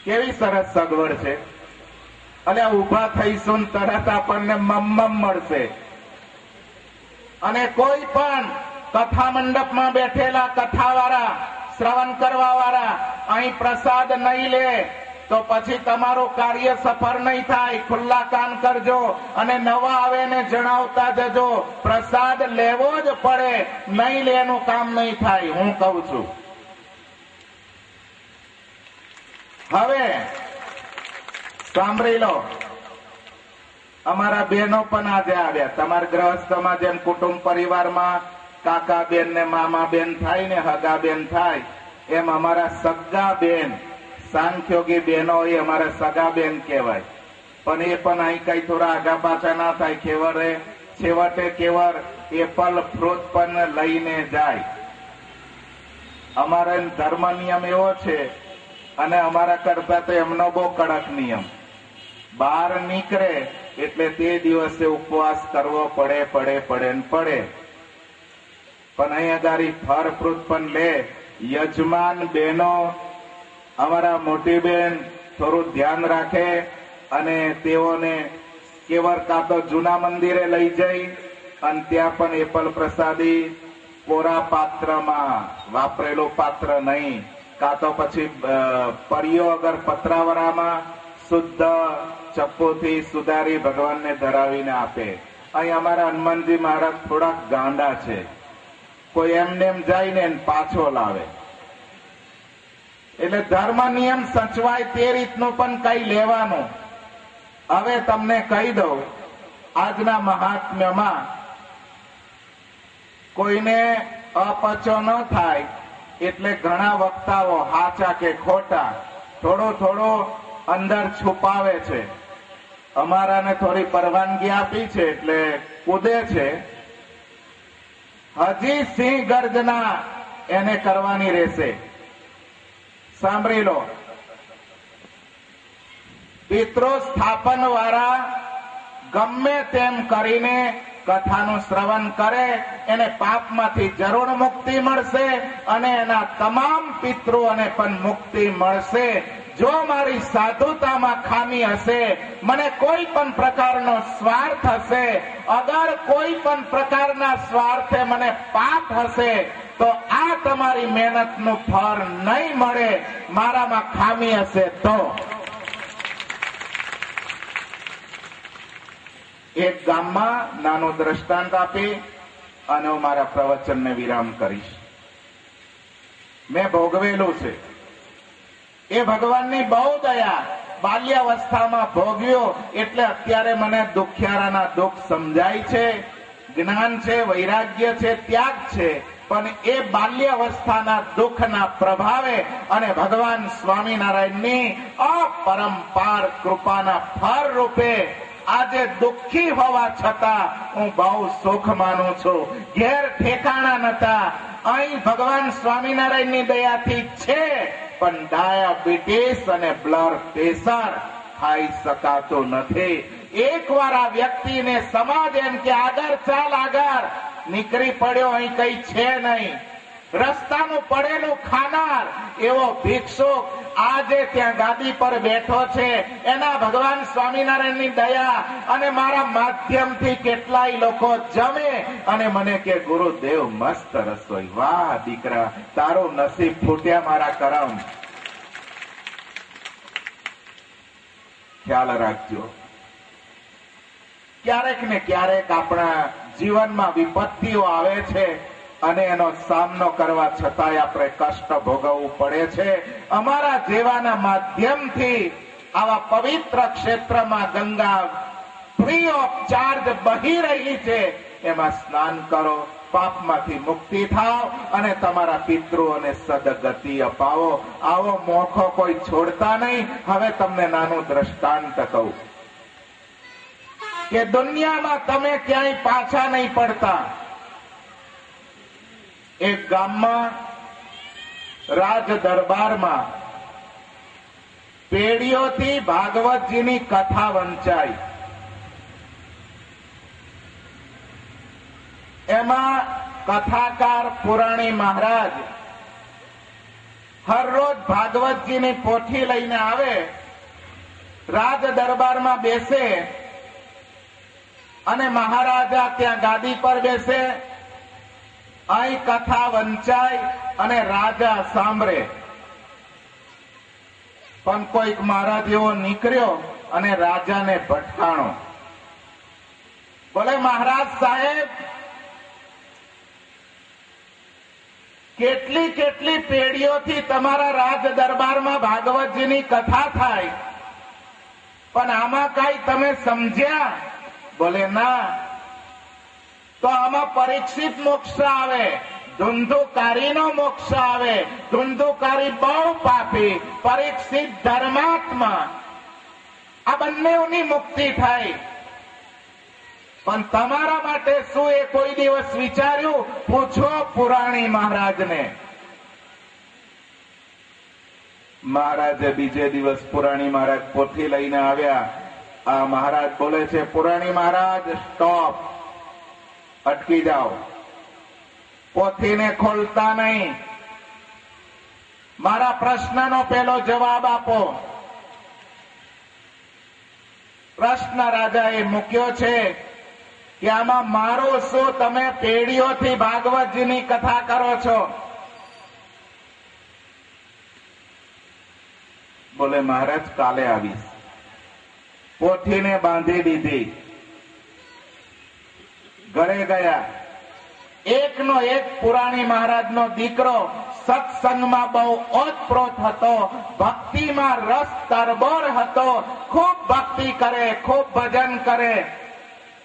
કેવી સરસ સગવડ છે. અને ઉભા થઈશું તરત આપણને મમ્મમ મળશે. અને કોઈ પણ કથા મંડપમાં બેઠેલા કથાવાળા, શ્રવણ કરવા વાળા અહીં પ્રસાદ નહીં લે તો પછી તમારું કાર્ય સફળ નહીં થાય. ખુલ્લા કાન કરજો અને નવા આવે ને જણાવતા જજો, પ્રસાદ લેવો જ પડે, નહીં લે એનું કામ નહીં થાય. હું કહું છું. હવે સાંભળી લો, અમારા બહેનો પણ આજે આવ્યા. તમારા ગ્રહસ્થમાં જેમ કુટુંબ પરિવારમાં કાકા બેન ને મામા બેન થાય ને હગા બેન થાય, એમ અમારા સગા બેન સાંખ્યોગી બહેનો એ અમારા સગા બેન કહેવાય. પણ એ પણ અહીં કઈ થોડા આગા પાછા ના થાય. છેવટે કેવર એપલ ફ્રૂટ પણ લઈને જાય. અમારા ધર્મ નિયમ એવો છે, અને અમારા કરતા તો એમનો બહુ કડક નિયમ. બહાર નીકળે એટલે તે દિવસે ઉપવાસ કરવો પડે. પણ અહીંયા ગાડી ફળ ફ્રૂટ પણ લે. યજમાન બહેનો, અમારા મોટી બેન થોડું ધ્યાન રાખે અને તેઓને કેવર કાં તો જૂના મંદિરે લઈ જઈ અને ત્યાં પણ એપલ પ્રસાદી કોરા પાત્રમાં, વાપરેલું પાત્ર નહીં, કાં તો પછી પરીઓ અગર પતરાવરામાં શુદ્ધ ચપ્પુથી સુધારી ભગવાનને ધરાવીને આપે. અહીં અમારા હનુમાનજી મહારાજ થોડાક ગાંડા છે. કોઈ એમને એમ જાય ને પાછો લાવે. એટલે ધર્મ નિયમ સચવાય તે રીતનું પણ કઈ લેવાનું. હવે તમને કહી દઉં, આજના મહાત્મ્યમાં કોઈને અપચો ન થાય એટલે ઘણા વક્તાઓ હાચા કે ખોટા થોડો અંદર છુપાવે છે. અમારાને થોડી પરવાનગી આપી છે એટલે કૂદે છે. હજી સિંહ ગર્જના એને કરવાની રહેશે. સાંભળી લો, પિતૃ સ્થાપન વાળા ગમે તેમ કરીને કથાનું શ્રવણ કરે એને પાપમાંથી જરૂર મુક્તિ મળશે અને એના તમામ પિતૃઓને પણ મુક્તિ મળશે. જો મારી સાધુતામાં ખામી હશે, મને કોઈ પણ પ્રકારનો સ્વાર્થ હશે, અગર કોઈ પણ પ્રકારના સ્વાર્થે મને પાપ હશે, તો આ તમારી મહેનતનું ફળ નહીં મળે. મારામાં ખામી હશે તો. એક ગામમાં નાનું દ્રષ્ટાંત આપી અને હું મારા પ્રવચનને વિરામ કરીશ. મેં ભોગવેલું છે. એ ભગવાનની બહુ દયા. બાલ્યાવસ્થામાં ભોગ્યો એટલે અત્યારે મને દુખિયારાના દુઃખ સમજાય છે, જ્ઞાન છે, વૈરાગ્ય છે, ત્યાગ છે. પણ એ બાલ્યાવસ્થાના દુઃખના પ્રભાવે અને ભગવાન સ્વામિનારાયણની અપરંપાર કૃપાના ફળ રૂપે આજે દુઃખી હોવા છતાં હું બહુ સુખ માનું છું. ઘેર ઠેકાણા નતા, અહીં ભગવાન સ્વામિનારાયણની દયાથી છે, પણ ડાયાબિટીસ અને બ્લડ પ્રેશર ખાઈ શકાતું નથી. એકવાર આ વ્યક્તિને સમાજ એમ કે આગળ ચાલ, આગળ નીકળી પડ્યો, અહીં કઈ છે નહીં, રસ્તાનું પડેલું ખાનાર એવો ભિક્ષુક આજે ત્યાં ગાદી પર બેઠો છે. એના ભગવાન સ્વામિનારાયણની દયા અને મારા માધ્યમથી કેટલાય લોકો જમે અને મને કે ગુરુદેવ મસ્ત રસોઈ. વાહ દીકરા, તારું નસીબ ફૂટ્યા મારા કરમ. ખ્યાલ રાખજો, ક્યારેક ને ક્યારેક આપણા જીવનમાં વિપત્તિઓ આવે છે અને એનો સામનો કરવા છતાંય આપણે કષ્ટ ભોગવવું પડે છે. અમારા જેવાના માધ્યમથી આવા પવિત્ર ક્ષેત્રમાં ગંગા ફ્રી ઓફ ચાર્જ બહી રહી છે. એમાં સ્નાન કરો, પાપમાંથી મુક્તિ થાવ અને તમારા પિતૃઓને સદગતિ અપાવો. આવો મોખો કોઈ છોડતા નહીં. હવે તમને નાનું દ્રષ્ટાંત કહું કે દુનિયામાં તમે ક્યાંય પાછા નહીં પડતા. એક ગામમાં રાજ દરબારમાં પેઢીઓથી ભાગવતજીની કથા વંચાઈ. એમાં કથાકાર પુરાણી મહારાજ હર રોજ ભાગવતજીની પોથી લઈને આવે, રાજ દરબારમાં બેસે અને મહારાજા ત્યાં ગાદી પર બેસે, અહીં કથા વંચાય અને રાજા સાંભળે. પણ કોઈક મહારાજ એવો નીકળ્યો અને રાજાને ભટકાણો. બોલે, મહારાજ સાહેબ, કેટલી કેટલી પેઢીઓથી તમારા રાજ દરબારમાં ભાગવતજીની કથા થાય, પણ આમાં કઈ તમે સમજ્યા? બોલે, ના. તો આમાં પરીક્ષિત મોક્ષ આવે, ધુંધુકારીનો મોક્ષ આવે. ધુંધુકારી બહુ પાપી, પરીક્ષિત ધર્માત્મા. આ બંનેની મુક્તિ થાય. પણ તમારા માટે શું એ કોઈ દિવસ વિચાર્યું? પૂછો પુરાણી મહારાજને. મહારાજે બીજે દિવસ પુરાણી મહારાજ પોથી લઈને આવ્યા. આ મહારાજ બોલે છે, પુરાણી મહારાજ, સ્ટોપ, અટકી જાઓ, પોથીને ખોલતા નહીં. મારા પ્રશ્નનો પહેલો જવાબ આપો. પ્રશ્ન રાજાએ મૂક્યો છે કે આમાં મારો શું? તમે પેઢીઓથી ભાગવતજીની કથા કરો છો. બોલે, મહારાજ કાલે આવીશ. પોથીને બાંધી દીધી, ઘરે ગયા. એકનો એક પુરાણી મહારાજનો દીકરો સત્સંગમાં બહુ ઓતપ્રોત હતો, ભક્તિમાં રસ તરબોર હતો, ખૂબ ભક્તિ કરે, ખૂબ ભજન કરે.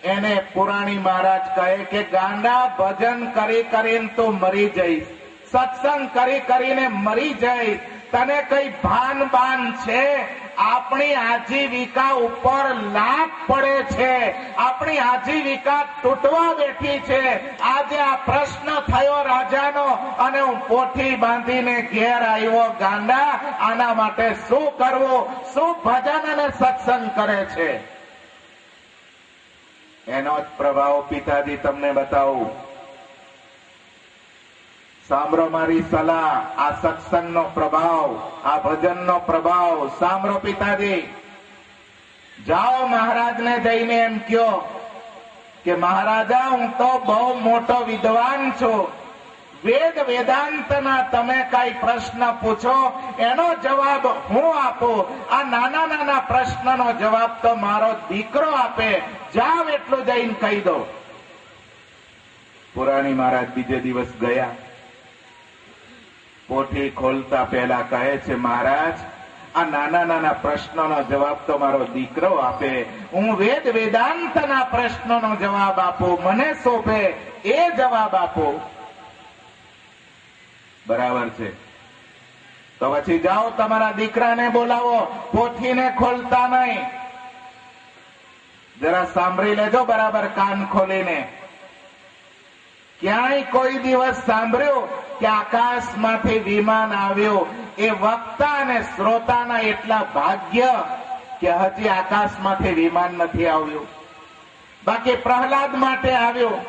એને પુરાણી મહારાજ કહે કે ગાંડા, ભજન કરી કરીને તું મરી જઈશ, સત્સંગ કરી કરીને મરી જઈશ. તને કઈ ભાન બાન છે? આપણી આજીવિકા ઉપર લાભ પડે છે, આપણી આજીવિકા તૂટવા બેઠી છે. આજે આ પ્રશ્ન થયો રાજાનો અને હું પોથી બાંધીને ઘેર આવ્યો. ગાંડા, આના માટે શું કરવું? શું ભજન અને સત્સંગ કરે છે? એનો જ પ્રભાવ પિતાજી તમને બતાવું. સાંભળો મારી સલાહ, આ સત્સંગનો પ્રભાવ, આ ભજનનો પ્રભાવ સાંભળો પિતાજી. જાઓ મહારાજને જઈને એમ કહો કે મહારાજા, હું તો બહુ મોટો વિદ્વાન છું, વેદ વેદાંતના તમે કઈ પ્રશ્ન પૂછો એનો જવાબ હું આપું. આ નાના નાના પ્રશ્નનો જવાબ તો મારો દીકરો આપે. જાવ એટલું જઈને કહી દો. પુરાણી મહારાજ બીજે દિવસ ગયા. પોથી ખોલતા પહેલા કહે છે, મહારાજ, આ નાના નાના પ્રશ્નોનો જવાબ તો મારો દીકરો આપે. હું વેદ વેદાંતના પ્રશ્નોનો જવાબ આપું, મને શોભે એ જવાબ આપું. બરાબર છે. તો પછી જાઓ, તમારા દીકરાને બોલાવો, પોથીને ખોલતા નહીં. જરા સાંભળી લેજો બરાબર કાન ખોલીને. ક્યાંય કોઈ દિવસ સાંભળ્યું કે આકાશમાંથી વિમાન આવ્યું? એ વક્તા અને શ્રોતાના એટલા ભાગ્ય કે હજી આકાશમાંથી વિમાન નથી આવ્યું. બાકી પ્રહલાદ માટે આવ્યું,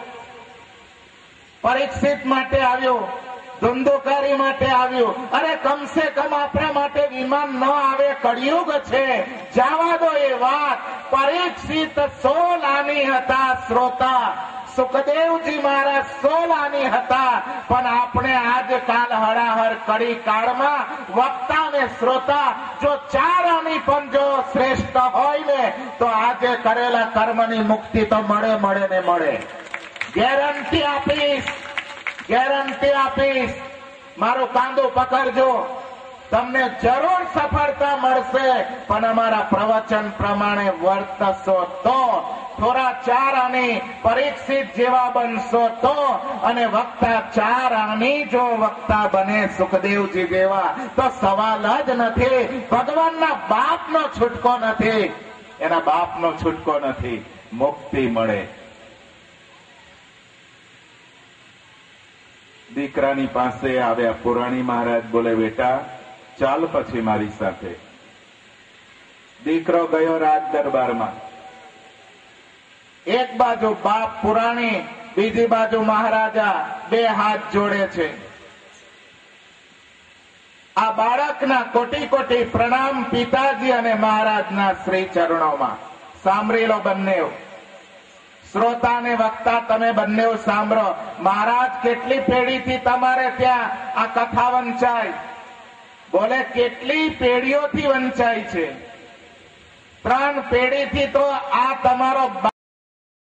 પરીક્ષિત માટે આવ્યું, ધુંધુકારી માટે આવ્યું. અરે કમસે કમ આપણા માટે વિમાન ન આવે, કળિયુગ છે. જવા દો એ વાત. પરીક્ષિત 16 આની હતા શ્રોતા, સુખદેવજી મહારાજ 16 આની હતા. પણ આપણે આજકાલ હળાહળ કડી કાળમાં વક્તા ને શ્રોતા જો 4 આની પણ જો શ્રેષ્ઠ હોય ને, તો આજે કરેલા કર્મની મુક્તિ તો મળે મળે ને મળે. ગેરંટી આપીશ, ગેરંટી આપીશ. મારું કાંદું પકડજો, તમને જરૂર સફળતા મળશે. પણ અમારા પ્રવચન પ્રમાણે વર્તશો તો, થોડા 4 આની પરીક્ષિત જેવા બનશો તો, અને વક્તા 4 આની જો વક્તા બને સુખદેવજી જેવા, તો સવાલ જ નથી. ભગવાનના બાપનો છૂટકો નથી, એના બાપનો છૂટકો નથી. મુક્તિ મળે. દીકરાની પાસે આવ્યા. પુરાણી મહારાજ બોલે, બેટા ચાલ પછી મારી સાથે. દીકરો ગયો રાજ દરબારમાં. એક બાજુ બાપ પુરાણી, બીજી બાજુ મહારાજા બે હાથ જોડે છે. આ બાળકના કોટી કોટી પ્રણામ પિતાજી અને મહારાજના શ્રી ચરણોમાં. સાંભળી લો બંને, શ્રોતા અને વક્તા તમે બંને સાંભળો. મહારાજ કેટલી પેઢીથી તમારે ત્યાં આ કથા વંચાય? બોલે કેટલી પેઢીઓથી વંચાય છે? 3 પેઢીથી તો આ તમારો